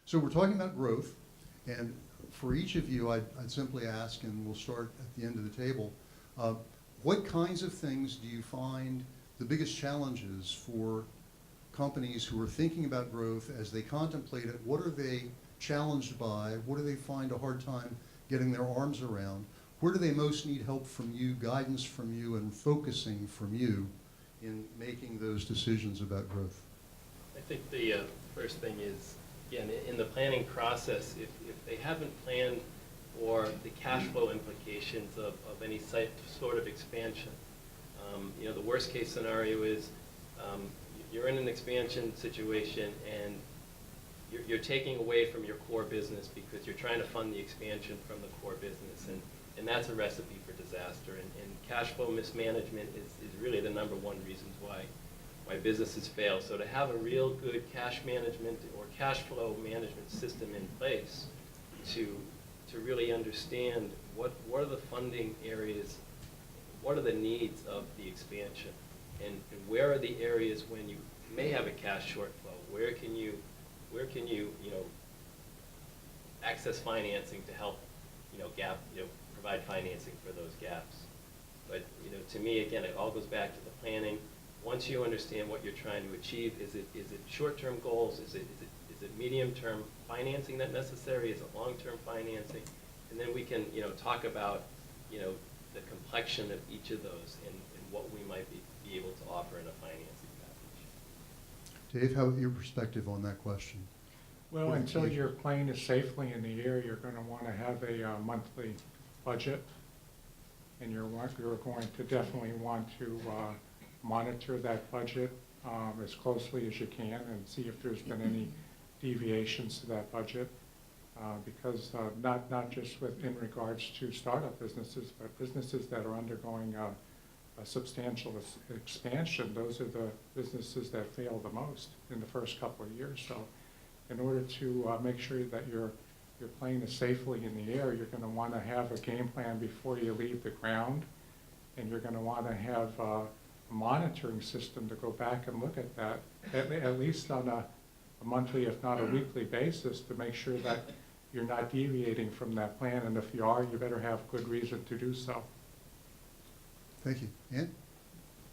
So we're talking about growth, and for each of you, I'd simply ask, and we'll start at the end of the table, what kinds of things do you find the biggest challenges for companies who are thinking about growth as they contemplate it? What are they challenged by? What do they find a hard time getting their arms around? Where do they most need help from you, guidance from you, and focusing from you in making those decisions about growth? I think the first thing is, again, in the planning process, if they haven't planned for the cash flow implications of any sort of expansion, the worst case scenario is you're in an expansion situation and you're taking away from your core business because you're trying to fund the expansion from the core business, and that's a recipe for disaster. And cash flow mismanagement is really the number one reason why businesses fail. So to have a real good cash management or cash flow management system in place to really understand what are the funding areas, what are the needs of the expansion, and where are the areas when you may have a cash shortfall, where can you access financing to help provide financing for those gaps. But to me, again, it all goes back to the planning. Once you understand what you're trying to achieve, is it short-term goals? Is it medium-term financing that necessary? Is it long-term financing? And then we can talk about the complexion of each of those and what we might be able to offer in a financing package. Dave, how your perspective on that question? Well, until your plane is safely in the air, you're going to want to have a monthly budget, and you're going to definitely want to monitor that budget as closely as you can and see if there's been any deviations to that budget. Because not just in regards to startup businesses, but businesses that are undergoing a substantial expansion, those are the businesses that fail the most in the first couple of years. So in order to make sure that your plane is safely in the air, you're going to want to have a game plan before you leave the ground, and you're going to want to have a monitoring system to go back and look at that, at least on a monthly, if not a weekly basis, to make sure that you're not deviating from that plan, and if you are, you better have good reason to do so. Thank you. Ann?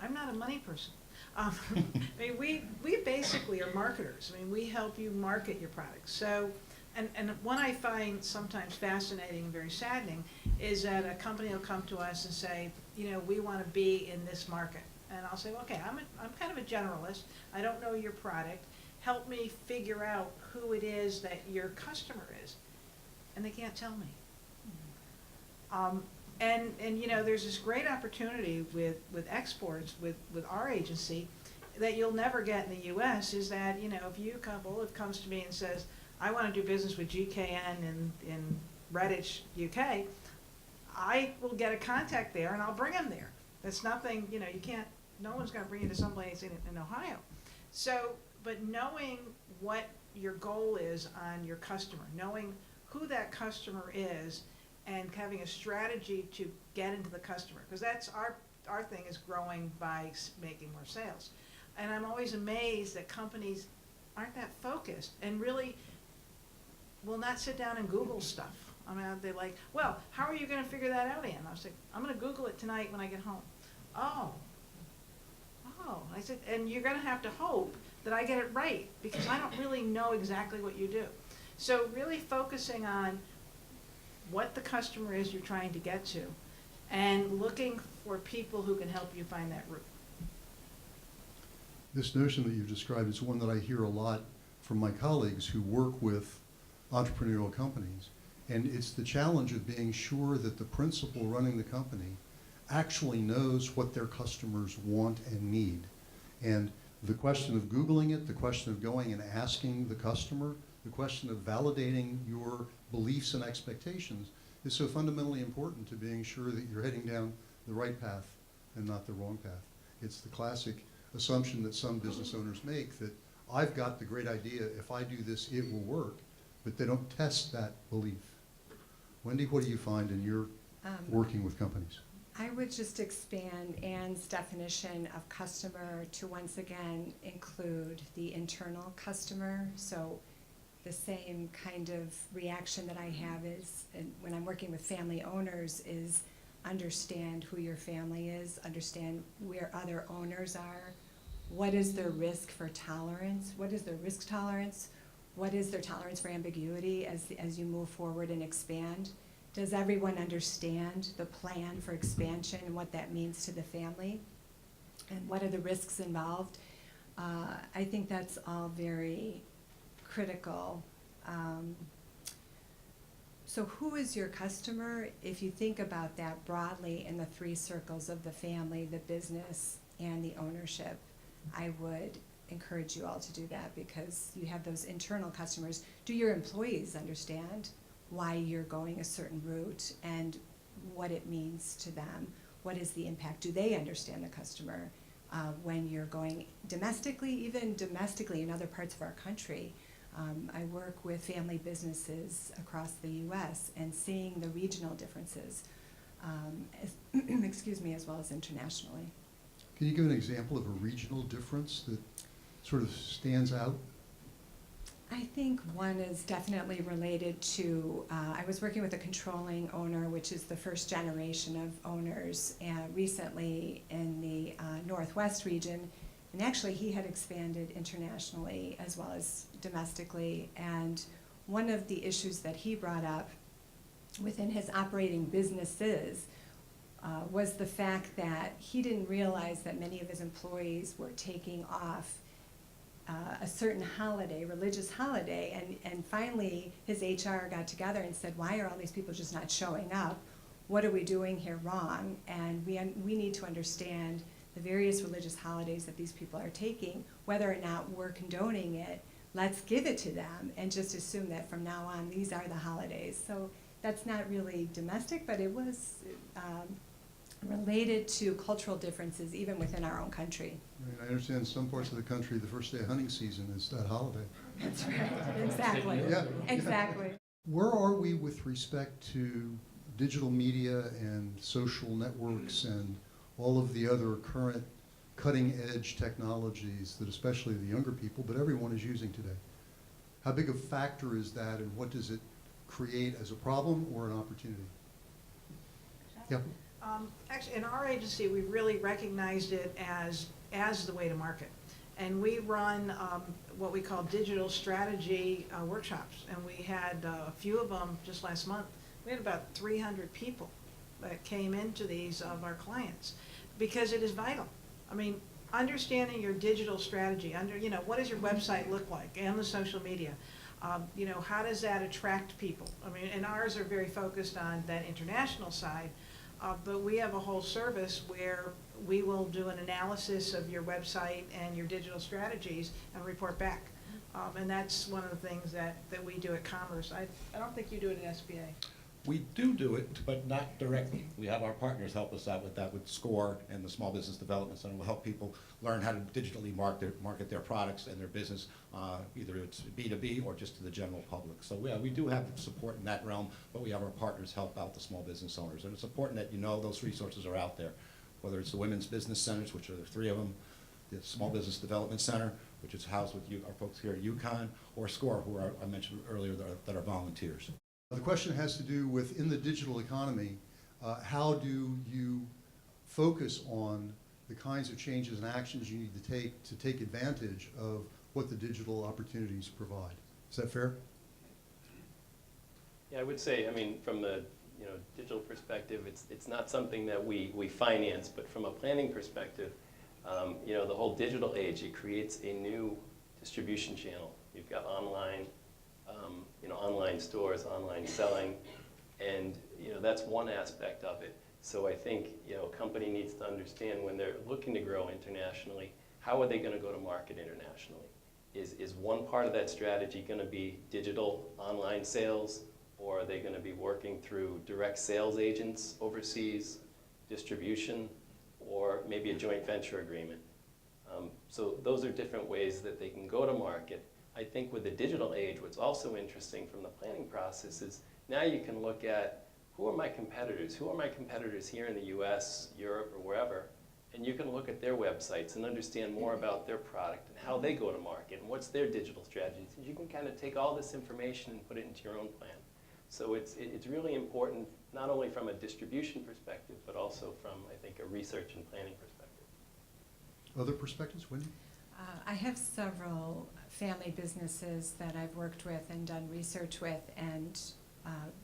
I'm not a money person. I mean, we basically are marketers. I mean, we help you market your products. So, and what I find sometimes fascinating and very saddening is that a company will come to us and say, we want to be in this market. And I'll say, well, okay, I'm kind of a generalist. I don't know your product. Help me figure out who it is that your customer is. And they can't tell me. And there's this great opportunity with exports with our agency that you'll never get in the U.S. is that, if you couple, it comes to me and says, I want to do business with GKN in Redditch, UK, I will get a contact there and I'll bring them there. That's nothing, no one's going to bring you to someplace in Ohio. So, but knowing what your goal is on your customer, knowing who that customer is, and having a strategy to get into the customer, because that's our thing is growing by making more sales. And I'm always amazed that companies aren't that focused and really will not sit down and Google stuff. I mean, they're like, well, how are you going to figure that out, Ann? I was like, I'm going to Google it tonight when I get home. Oh. I said, and you're going to have to hope that I get it right, because I don't really know exactly what you do. So really focusing on what the customer is you're trying to get to and looking for people who can help you find that route. This notion that you've described is one that I hear a lot from my colleagues who work with entrepreneurial companies. And it's the challenge of being sure that the principal running the company actually knows what their customers want and need. And the question of Googling it, the question of going and asking the customer, the question of validating your beliefs and expectations is so fundamentally important to being sure that you're heading down the right path and not the wrong path. It's the classic assumption that some business owners make that I've got the great idea, if I do this, it will work, but they don't test that belief. Wendy, what do you find in your working with companies? I would just expand Ann's definition of customer to once again include the internal customer. So the same kind of reaction that I have is, when I'm working with family owners, is understand who your family is, understand where other owners are, what is their risk for tolerance, what is their risk tolerance, what is their tolerance for ambiguity as you move forward and expand. Does everyone understand the plan for expansion and what that means to the family? And what are the risks involved? I think that's all very critical. So who is your customer? If you think about that broadly in the three circles of the family, the business, and the ownership, I would encourage you all to do that, because you have those internal customers. Do your employees understand why you're going a certain route and what it means to them? What is the impact? Do they understand the customer when you're going domestically, even domestically in other parts of our country? I work with family businesses across the U.S. and seeing the regional differences, excuse me, as well as internationally. Can you give an example of a regional difference that sort of stands out? I think one is definitely related to, I was working with a controlling owner, which is the first generation of owners, recently in the Northwest region. And actually, he had expanded internationally as well as domestically. And one of the issues that he brought up within his operating businesses was the fact that he didn't realize that many of his employees were taking off a certain holiday, religious holiday, and finally his HR got together and said, why are all these people just not showing up? What are we doing here wrong? And we need to understand the various religious holidays that these people are taking, whether or not we're condoning it. Let's give it to them and just assume that from now on these are the holidays. So that's not really domestic, but it was related to cultural differences even within our own country. I mean, I understand in some parts of the country the first day of hunting season is that holiday. That's right, exactly. Yeah. Exactly. Where are we with respect to digital media and social networks and all of the other current cutting-edge technologies that especially the younger people, but everyone is using today? How big a factor is that, and what does it create as a problem or an opportunity? Yeah. Actually, in our agency, we really recognized it as the way to market. And we run what we call digital strategy workshops. And we had a few of them just last month. We had about 300 people that came into these of our clients, because it is vital. I mean, understanding your digital strategy, what does your website look like, and the social media? How does that attract people? I mean, and ours are very focused on that international side. But we have a whole service where we will do an analysis of your website and your digital strategies and report back. And that's one of the things that we do at Commerce. I don't think you do it at SBA. We do it, but not directly. We have our partners help us out with that, with SCORE and the Small Business Development Center. We'll help people learn how to digitally market their products and their business, either it's B2B or just to the general public. So we do have support in that realm, but we have our partners help out the small business owners. And it's important that you know those resources are out there, whether it's the Women's Business Centers, which are the three of them, the Small Business Development Center, which is housed with our folks here at UConn, or SCORE, who I mentioned earlier that are volunteers. The question has to do with, in the digital economy, how do you focus on the kinds of changes and actions you need to take advantage of what the digital opportunities provide? Is that fair? Yeah, I would say, I mean, from the digital perspective, it's not something that we finance, but from a planning perspective, the whole digital age, it creates a new distribution channel. You've got online, online stores, online selling, and that's one aspect of it. So I think a company needs to understand when they're looking to grow internationally, how are they going to go to market internationally? Is one part of that strategy going to be digital online sales, or are they going to be working through direct sales agents overseas, distribution, or maybe a joint venture agreement? So those are different ways that they can go to market. I think with the digital age, what's also interesting from the planning process is now you can look at who are my competitors? Who are my competitors here in the US, Europe, or wherever? And you can look at their websites and understand more about their product and how they go to market and what's their digital strategies. And you can kind of take all this information and put it into your own plan. So it's really important, not only from a distribution perspective, but also from, I think, a research and planning perspective. Other perspectives, Wendy? I have several family businesses that I've worked with and done research with, and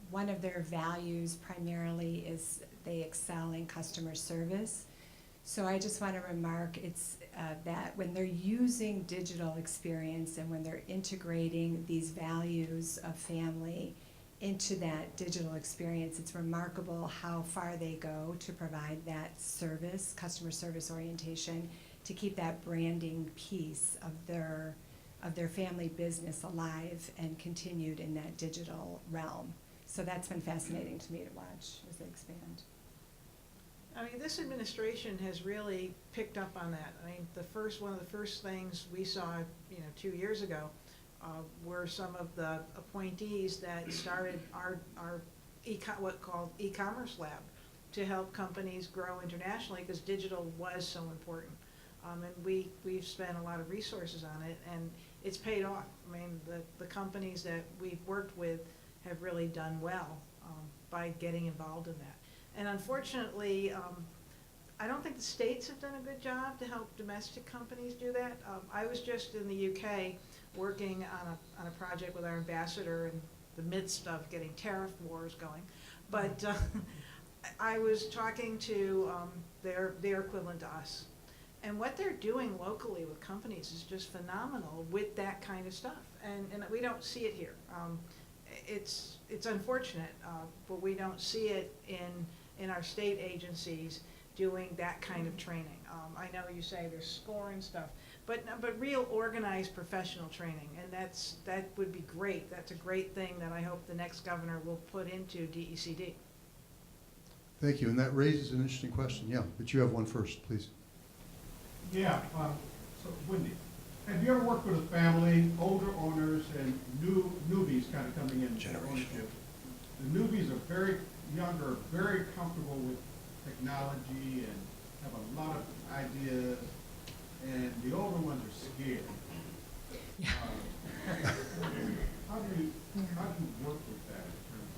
one of their values primarily is they excel in customer service. So I just want to remark that when they're using digital experience and when they're integrating these values of family into that digital experience, it's remarkable how far they go to provide that service, customer service orientation, to keep that branding piece of their family business alive and continued in that digital realm. So that's been fascinating to me to watch as they expand. I mean, this administration has really picked up on that. I mean, one of the first things we saw, 2 years ago, were some of the appointees that started our what called e-commerce lab to help companies grow internationally, because digital was so important. And we've spent a lot of resources on it, and it's paid off. I mean, the companies that we've worked with have really done well by getting involved in that. And unfortunately, I don't think the states have done a good job to help domestic companies do that. I was just in the UK working on a project with our ambassador in the midst of getting tariff wars going. But I was talking to their equivalent to us. And what they're doing locally with companies is just phenomenal with that kind of stuff. And we don't see it here. It's unfortunate, but we don't see it in our state agencies doing that kind of training. I know you say there's SCORE and stuff, but real organized professional training, and that would be great. That's a great thing that I hope the next governor will put into DECD. Thank you, and that raises an interesting question. Yeah, but you have one first, please. Yeah, so Wendy, have you ever worked with a family, older owners and newbies kind of coming in to ownership? The newbies are very younger, very comfortable with technology and have a lot of ideas, and the older ones are scared. How do you work with that in terms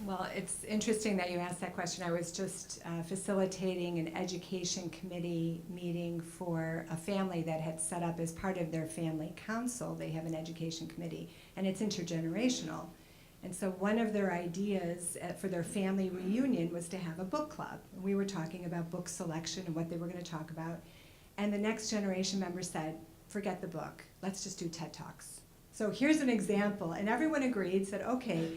of? Well, it's interesting that you asked that question. I was just facilitating an education committee meeting for a family that had set up as part of their family council. They have an education committee, and it's intergenerational. And so one of their ideas for their family reunion was to have a book club. And we were talking about book selection and what they were going to talk about. And the next generation member said, forget the book, let's just do TED Talks. So here's an example, and everyone agreed, said, okay,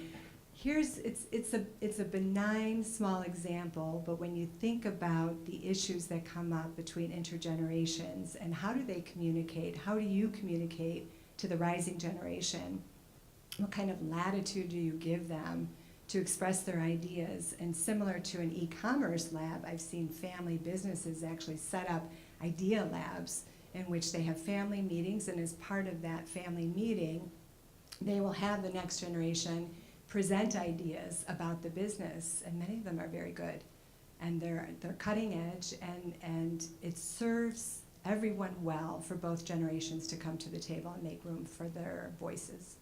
it's a benign small example, but when you think about the issues that come up between intergenerations and how do they communicate, how do you communicate to the rising generation, what kind of latitude do you give them to express their ideas? And similar to an e-commerce lab, I've seen family businesses actually set up idea labs in which they have family meetings, and as part of that family meeting, they will have the next generation present ideas about the business, and many of them are very good. And they're cutting edge, and it serves everyone well for both generations to come to the table and make room for their voices.